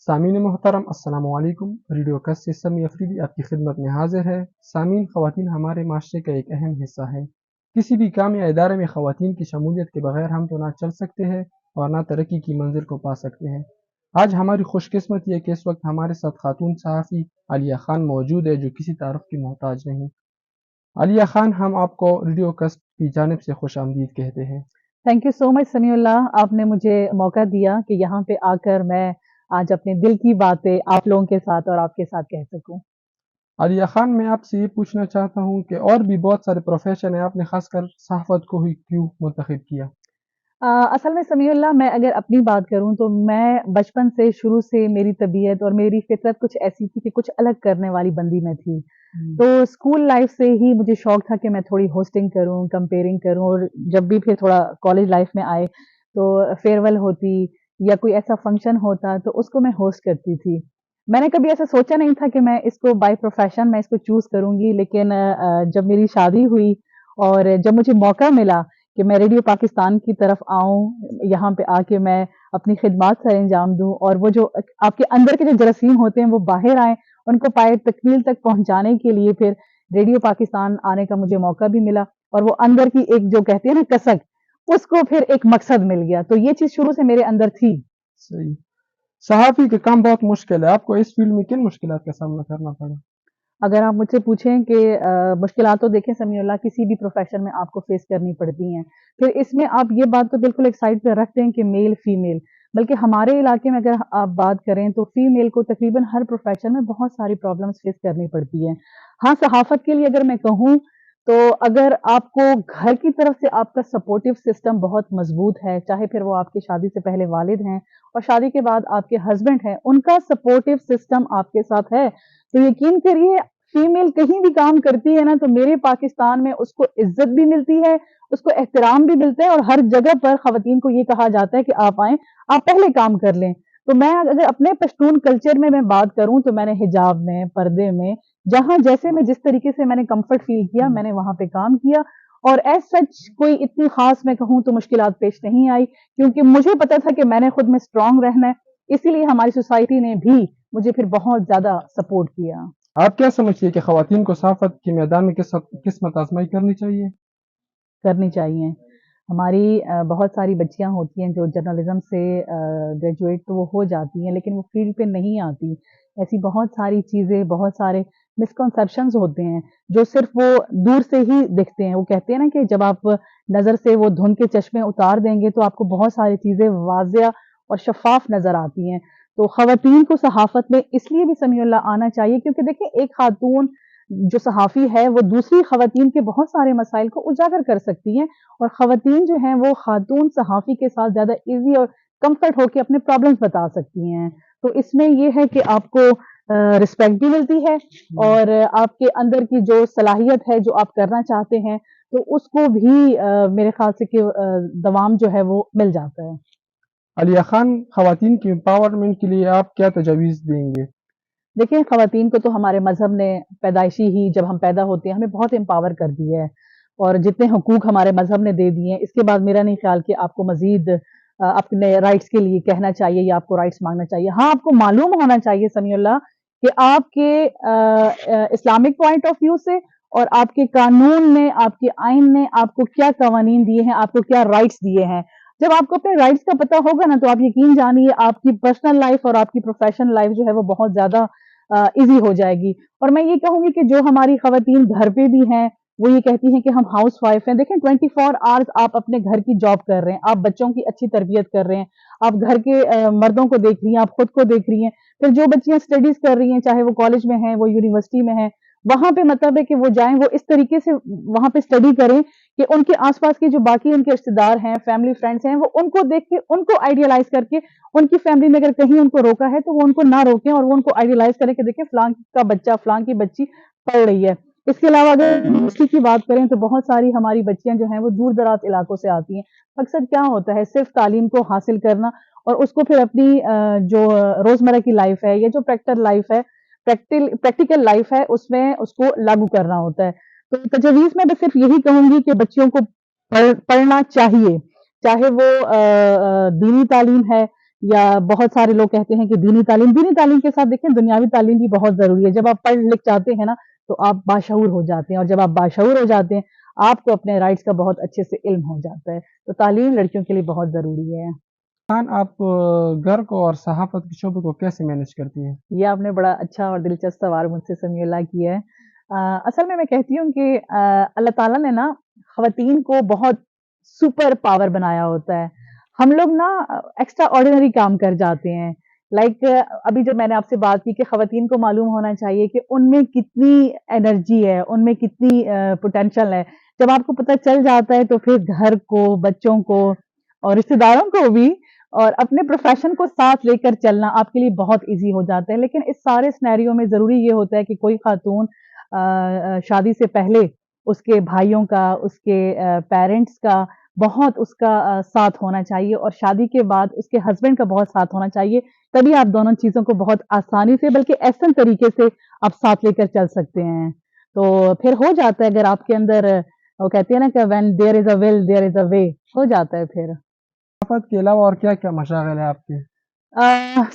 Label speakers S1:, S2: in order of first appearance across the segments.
S1: سامعین محترم السلام علیکم۔ ریڈیو کس سے سمی افریدی آپ کی خدمت میں حاضر ہے۔ سامعین، خواتین ہمارے معاشرے کا ایک اہم حصہ ہے۔ کسی بھی کام یا ادارے میں خواتین کی شمولیت کے بغیر ہم تو نہ چل سکتے ہیں اور نہ ترقی کی منزل کو پا سکتے ہیں۔ آج ہماری خوش قسمتی ہے کہ اس وقت ہمارے ساتھ خاتون صحافی عالیہ خان موجود ہے، جو کسی تعارف کی محتاج نہیں۔ عالیہ خان، ہم آپ کو ریڈیو کس کی جانب سے خوش آمدید کہتے ہیں۔
S2: تھینک یو سو مچ سمیع اللہ، آپ نے مجھے موقع دیا کہ یہاں پہ آ کر میں آج اپنے دل کی باتیں آپ لوگوں کے ساتھ اور آپ کے ساتھ کہہ سکوں۔
S1: عالیہ خان، میں آپ سے یہ پوچھنا چاہتا ہوں کہ اور بھی بہت سارے پروفیشن ہیں، آپ نے خاص کر صحافت کو ہی کیوں منتخب کیا؟
S2: اصل میں سمیع اللہ، میں اگر اپنی بات کروں تو میں بچپن سے شروع سے میری طبیعت اور میری فطرت کچھ ایسی تھی کہ کچھ الگ کرنے والی بندی میں تھی۔ تو اسکول لائف سے ہی مجھے شوق تھا کہ میں تھوڑی ہوسٹنگ کروں، کمپیئرنگ کروں، اور جب بھی پھر تھوڑا کالج لائف میں آئے تو فیئر ویل ہوتی یا کوئی ایسا فنکشن ہوتا تو اس کو میں ہوسٹ کرتی تھی۔ میں نے کبھی ایسا سوچا نہیں تھا کہ میں اس کو بائی پروفیشن میں اس کو چوز کروں گی، لیکن جب میری شادی ہوئی اور جب مجھے موقع ملا کہ میں ریڈیو پاکستان کی طرف آؤں، یہاں پہ آ کے میں اپنی خدمات سر انجام دوں اور وہ جو آپ کے اندر کے جو جراثیم ہوتے ہیں وہ باہر آئیں، ان کو پائے تکمیل تک پہنچانے کے لیے پھر ریڈیو پاکستان آنے کا مجھے موقع بھی ملا، اور وہ اندر کی ایک جو کہتے ہیں نا کسک، اس کو پھر ایک مقصد مل گیا۔ تو یہ چیز شروع سے میرے اندر تھی۔
S1: صحیح۔ صحافی کا کام بہت مشکل ہے، آپ کو اس فیلڈ میں کن مشکلات کا سامنا کرنا پڑا؟
S2: اگر آپ مجھ سے پوچھیں کہ مشکلات تو دیکھیں سمیع اللہ کسی بھی پروفیشن میں آپ کو فیس کرنی پڑتی ہیں، پھر اس میں آپ یہ بات تو بالکل ایک سائڈ پہ رکھتے ہیں کہ میل فیمیل، بلکہ ہمارے علاقے میں اگر آپ بات کریں تو فیمیل کو تقریباً ہر پروفیشن میں بہت ساری پرابلمس فیس کرنی پڑتی ہیں۔ ہاں، صحافت کے لیے اگر میں کہوں تو اگر آپ کو گھر کی طرف سے آپ کا سپورٹو سسٹم بہت مضبوط ہے، چاہے پھر وہ آپ کی شادی سے پہلے والد ہیں اور شادی کے بعد آپ کے ہسبینڈ ہیں، ان کا سپورٹو سسٹم آپ کے ساتھ ہے تو یقین کریے فیمیل کہیں بھی کام کرتی ہے نا تو میرے پاکستان میں اس کو عزت بھی ملتی ہے، اس کو احترام بھی ملتا ہے، اور ہر جگہ پر خواتین کو یہ کہا جاتا ہے کہ آپ آئیں، آپ پہلے کام کر لیں۔ تو میں اگر اپنے پشتون کلچر میں بات کروں تو میں نے حجاب میں، پردے میں، جہاں جیسے میں جس طریقے سے میں نے کمفرٹ فیل کیا میں نے وہاں پہ کام کیا، اور ایز سچ کوئی اتنی خاص میں کہوں تو مشکلات پیش نہیں آئی، کیونکہ مجھے پتا تھا کہ میں نے خود میں اسٹرانگ رہنا ہے، اسی لیے ہماری سوسائٹی نے بھی مجھے پھر بہت زیادہ سپورٹ کیا۔
S1: آپ کیا سمجھتی ہیں کہ خواتین کو صحافت کے میدان میں قسمت آزمائی کرنی چاہیے؟
S2: کرنی چاہیے۔ ہماری بہت ساری بچیاں ہوتی ہیں جو جرنلزم سے گریجویٹ تو وہ ہو جاتی ہیں لیکن وہ فیلڈ پہ نہیں آتی۔ ایسی بہت ساری چیزیں، بہت سارے مسکنسیپشنز ہوتے ہیں جو صرف وہ دور سے ہی دکھتے ہیں۔ وہ کہتے ہیں نا کہ جب آپ نظر سے وہ دھند کے چشمے اتار دیں گے تو آپ کو بہت ساری چیزیں واضح اور شفاف نظر آتی ہیں۔ تو خواتین کو صحافت میں اس لیے بھی سمیع اللہ آنا چاہیے کیونکہ دیکھیں ایک خاتون جو صحافی ہے وہ دوسری خواتین کے بہت سارے مسائل کو اجاگر کر سکتی ہیں، اور خواتین جو ہیں وہ خاتون صحافی کے ساتھ زیادہ ایزی اور کمفرٹ ہو کے اپنے پرابلمس بتا سکتی ہیں۔ تو اس میں یہ ہے کہ آپ کو رسپیکٹ بھی ملتی ہے اور آپ کے اندر کی جو صلاحیت ہے جو آپ کرنا چاہتے ہیں تو اس کو بھی میرے خیال سے کہ دوام جو ہے وہ مل جاتا ہے۔
S1: عالیہ خان، خواتین کی امپاورمنٹ کے لیے آپ کیا تجاویز دیں گے؟
S2: دیکھیں، خواتین کو تو ہمارے مذہب نے پیدائشی ہی جب ہم پیدا ہوتے ہیں ہمیں بہت امپاور کر دی ہے، اور جتنے حقوق ہمارے مذہب نے دے دیے ہیں اس کے بعد میرا نہیں خیال کہ آپ کو مزید اپنے رائٹس کے لیے کہنا چاہیے یا آپ کو رائٹس مانگنا چاہیے۔ ہاں، آپ کو معلوم ہونا چاہیے سمیع اللہ کہ آپ کے اسلامک پوائنٹ آف ویو سے اور آپ کے قانون نے، آپ کے آئین نے آپ کو کیا قوانین دیے ہیں، آپ کو کیا رائٹس دیے ہیں۔ جب آپ کو اپنے رائٹس کا پتہ ہوگا نا تو آپ یقین جانیے آپ کی پرسنل لائف اور آپ کی پروفیشنل لائف جو ہے وہ بہت زیادہ ایزی ہو جائے گی۔ اور میں یہ کہوں گی کہ جو ہماری خواتین گھر پہ بھی ہیں وہ یہ کہتی ہیں کہ ہم ہاؤس وائف ہیں، دیکھیں 24 آورز آپ اپنے گھر کی جاب کر رہے ہیں، آپ بچوں کی اچھی تربیت کر رہے ہیں، آپ گھر کے مردوں کو دیکھ رہی ہیں، آپ خود کو دیکھ رہی ہیں، پھر جو بچیاں اسٹڈیز کر رہی ہیں چاہے وہ کالج میں ہیں، وہ یونیورسٹی میں ہیں، وہاں پہ مطلب ہے کہ وہ جائیں، وہ اس طریقے سے وہاں پہ اسٹڈی کریں کہ ان کے آس پاس کے جو باقی ان کے رشتے دار ہیں، فیملی فرینڈس ہیں، وہ ان کو دیکھ کے ان کو آئیڈیلائز کر کے ان کی فیملی میں اگر کہیں ان کو روکا ہے تو وہ ان کو نہ روکیں اور وہ ان کو آئیڈیلائز کریں کہ دیکھیں فلاں کا بچہ، فلاں کی بچی پڑھ رہی ہے۔ اس کے علاوہ اگر یونیورسٹی کی بات کریں تو بہت ساری ہماری بچیاں جو ہیں وہ دور دراز علاقوں سے آتی ہیں۔ اکثر کیا ہوتا ہے صرف تعلیم کو حاصل کرنا اور اس کو پھر اپنی جو روزمرہ کی لائف ہے یا جو پریکٹیکل لائف ہے اس میں اس کو لاگو کرنا ہوتا ہے۔ تو تجویز میں بس صرف یہی کہوں گی کہ بچیوں کو پڑھنا چاہیے، چاہے وہ دینی تعلیم ہے یا بہت سارے لوگ کہتے ہیں کہ دینی تعلیم کے ساتھ دیکھیں دنیاوی تعلیم بھی بہت ضروری ہے. جب آپ پڑھ لکھ جاتے ہیں نا تو آپ باشعور ہو جاتے ہیں, اور جب آپ باشعور ہو جاتے ہیں آپ کو اپنے رائٹس کا بہت اچھے سے علم ہو جاتا ہے. تو تعلیم لڑکیوں کے لیے بہت ضروری ہے.
S1: خان آپ گھر کو اور صحافت کے شعبے کو کیسے مینج کرتی ہیں؟
S2: یہ آپ نے بڑا اچھا اور دلچسپ سوال مجھ سے سمیع اللہ کیا ہے. اصل میں کہتی ہوں کہ اللہ تعالیٰ نے نا خواتین کو بہت سپر پاور بنایا ہوتا ہے. ہم لوگ نا ایکسٹرا آرڈینری کام کر جاتے ہیں. لائک ابھی جب میں نے آپ سے بات کی کہ خواتین کو معلوم ہونا چاہیے کہ ان میں کتنی انرجی ہے, ان میں کتنی پوٹینشل ہے. جب آپ کو پتہ چل جاتا ہے تو پھر گھر کو, بچوں کو اور رشتے داروں کو بھی اور اپنے پروفیشن کو ساتھ لے کر چلنا آپ کے لیے بہت ایزی ہو جاتا ہے. لیکن اس سارے سینیریو میں ضروری یہ ہوتا ہے کہ کوئی خاتون شادی سے پہلے اس کے بھائیوں کا, اس کے پیرنٹس کا بہت اس کا ساتھ ہونا چاہیے, اور شادی کے بعد اس کے ہسبینڈ کا بہت ساتھ ہونا چاہیے. تبھی آپ دونوں چیزوں کو بہت آسانی سے بلکہ احسن طریقے سے آپ ساتھ لے کر چل سکتے ہیں. تو پھر ہو جاتا ہے, اگر آپ کے اندر وہ کہتے ہیں نا کہ when there is a will there is a way, ہو جاتا ہے. پھر
S1: صحافت کے علاوہ اور کیا کیا مشاغل ہیں آپ کے؟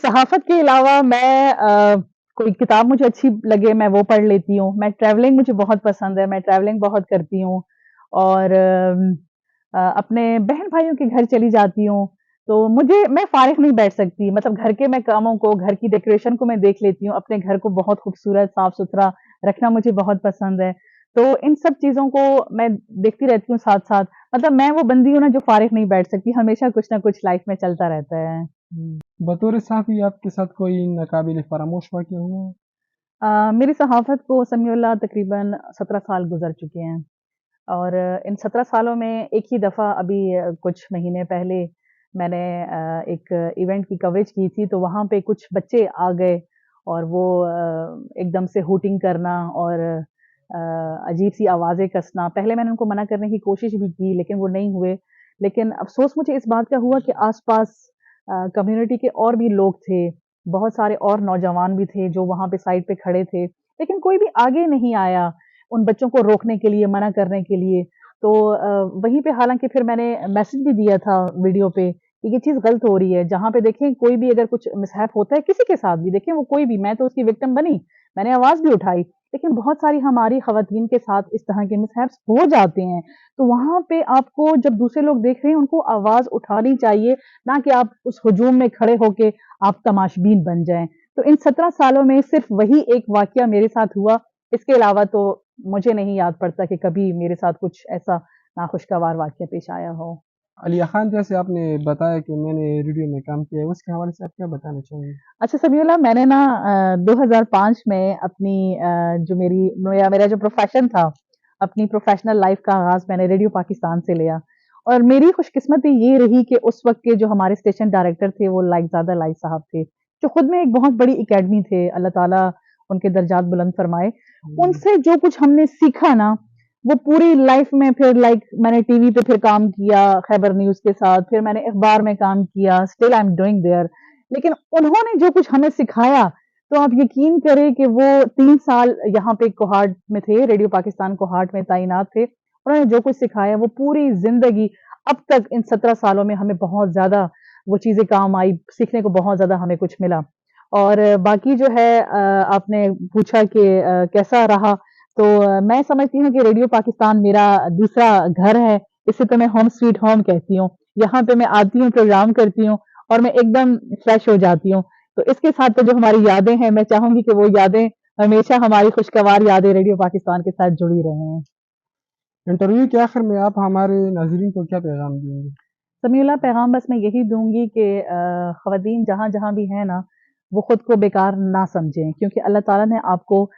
S2: صحافت کے علاوہ میں کوئی کتاب مجھے اچھی لگے میں وہ پڑھ لیتی ہوں. میں ٹریولنگ مجھے بہت پسند ہے, میں ٹریولنگ بہت کرتی ہوں, اور اپنے بہن بھائیوں کے گھر چلی جاتی ہوں. تو میں فارغ نہیں بیٹھ سکتی, مطلب گھر کے میں کاموں کو, گھر کی ڈیکوریشن کو میں دیکھ لیتی ہوں. اپنے گھر کو بہت خوبصورت صاف ستھرا رکھنا مجھے بہت پسند ہے. تو ان سب چیزوں کو میں دیکھتی رہتی ہوں ساتھ ساتھ. مطلب میں وہ بندی ہوں نا جو فارغ نہیں بیٹھ سکتی, ہمیشہ کچھ نہ کچھ لائف میں چلتا رہتا ہے.
S1: بطور صحافی آپ کے ساتھ کوئی ناقابل فراموش واقعہ ہوا ہے؟
S2: میری صحافت کو سمیع اللہ تقریباً 17 سال گزر چکے ہیں, اور ان 17 سالوں میں ایک ہی دفعہ ابھی کچھ مہینے پہلے میں نے ایک ایونٹ کی کوریج کی تھی. تو وہاں پہ کچھ بچے آ گئے اور وہ ایک دم سے ہوٹنگ کرنا اور عجیب سی آوازیں کسنا. پہلے میں نے ان کو منع کرنے کی کوشش بھی کی لیکن وہ نہیں ہوئے. لیکن افسوس مجھے اس بات کا ہوا کہ آس پاس کمیونٹی کے اور بھی لوگ تھے, بہت سارے اور نوجوان بھی تھے جو وہاں پہ سائڈ پہ کھڑے تھے, لیکن کوئی بھی آگے نہیں آیا ان بچوں کو روکنے کے لیے, منع کرنے کے لیے. تو وہیں پہ حالانکہ پھر میں نے میسج بھی دیا تھا ویڈیو پہ کہ یہ چیز غلط ہو رہی ہے. جہاں پہ دیکھیں کوئی بھی اگر کچھ مسہیپ ہوتا ہے کسی کے ساتھ بھی, دیکھیں وہ کوئی بھی, میں تو اس کی وکٹم بنی, میں نے آواز بھی اٹھائی, لیکن بہت ساری ہماری خواتین کے ساتھ اس طرح کے مسہیپس ہو جاتے ہیں. تو وہاں پہ آپ کو جب دوسرے لوگ دیکھ رہے ہیں ان کو آواز اٹھانی چاہیے, نہ کہ آپ اس ہجوم میں کھڑے ہو کے آپ تماشبین بن جائیں. تو ان 17 سالوں میں صرف وہی ایک واقعہ میرے ساتھ ہوا, اس کے علاوہ تو مجھے نہیں یاد پڑتا کہ کبھی میرے ساتھ کچھ ایسا ناخوشگوار واقعہ پیش آیا ہو.
S1: علیہ خان, جیسے آپ نے بتایا کہ میں نے ریڈیو میں کام کیا ہے, اس کے حوالے سے آپ کیا بتانا چاہیں گے؟
S2: اچھا سمیع اللہ, میں نے نا 2005 میں اپنی جو میرا جو پروفیشن تھا, اپنی پروفیشنل لائف کا آغاز میں نے ریڈیو پاکستان سے لیا. اور میری خوش قسمتی یہ رہی کہ اس وقت کے جو ہمارے اسٹیشن ڈائریکٹر تھے وہ لائق زادہ لائق صاحب تھے, جو خود میں ایک بہت بڑی اکیڈمی تھے, اللہ تعالیٰ ان کے درجات بلند فرمائے. ان سے جو کچھ ہم نے سیکھا نا وہ پوری لائف میں, پھر میں نے ٹی وی پہ پھر کام کیا خیبر نیوز کے ساتھ, پھر میں نے اخبار میں کام کیا, still I am doing there. لیکن انہوں نے جو کچھ ہمیں سکھایا, تو آپ یقین کریں کہ وہ 3 سال یہاں پہ کوہاٹ میں تھے, ریڈیو پاکستان کوہاٹ میں تعینات تھے. انہوں نے جو کچھ سکھایا وہ پوری زندگی اب تک ان 17 سالوں میں ہمیں بہت زیادہ وہ چیزیں کام آئی, سیکھنے کو بہت زیادہ ہمیں کچھ ملا. اور باقی جو ہے آپ نے پوچھا کہ کیسا رہا, تو میں سمجھتی ہوں کہ ریڈیو پاکستان میرا دوسرا گھر ہے. اسے تو میں ہوم سویٹ ہوم کہتی ہوں. یہاں پہ میں آتی ہوں, پروگرام کرتی ہوں اور میں ایک دم فریش ہو جاتی ہوں. تو اس کے ساتھ تو جو ہماری یادیں ہیں, میں چاہوں گی کہ وہ یادیں ہمیشہ ہماری خوشگوار یادیں ریڈیو پاکستان کے ساتھ جڑی رہیں.
S1: انٹرویو کے آخر میں آپ ہمارے ناظرین کو کیا پیغام دیں گے؟
S2: سمیع اللہ, پیغام بس میں یہی دوں گی کہ خواتین جہاں جہاں بھی ہیں نا وہ خود کو بیکار نہ سمجھیں, کیونکہ اللہ تعالیٰ نے آپ کو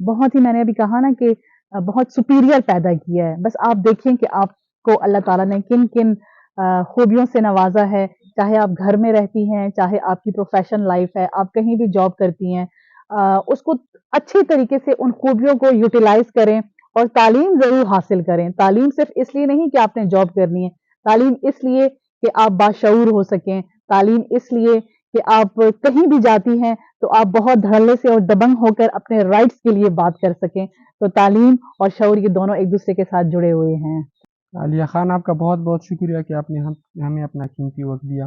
S2: بہت ہی, میں نے ابھی کہا نا کہ بہت سپیریئر پیدا کیا ہے. بس آپ دیکھیں کہ آپ کو اللہ تعالیٰ نے کن کن خوبیوں سے نوازا ہے, چاہے آپ گھر میں رہتی ہیں, چاہے آپ کی پروفیشن لائف ہے, آپ کہیں بھی جاب کرتی ہیں, اس کو اچھے طریقے سے ان خوبیوں کو یوٹیلائز کریں اور تعلیم ضرور حاصل کریں. تعلیم صرف اس لیے نہیں کہ آپ نے جاب کرنی ہے, تعلیم اس لیے کہ آپ باشعور ہو سکیں, تعلیم اس لیے کہ آپ کہیں بھی جاتی ہیں تو آپ بہت دھڑلے سے اور دبنگ ہو کر اپنے رائٹس کے لیے بات کر سکیں. تو تعلیم اور شعور یہ دونوں ایک دوسرے کے ساتھ جڑے ہوئے ہیں.
S1: علیہ خان, آپ کا بہت بہت شکریہ کہ آپ نے ہمیں اپنا قیمتی وقت دیا.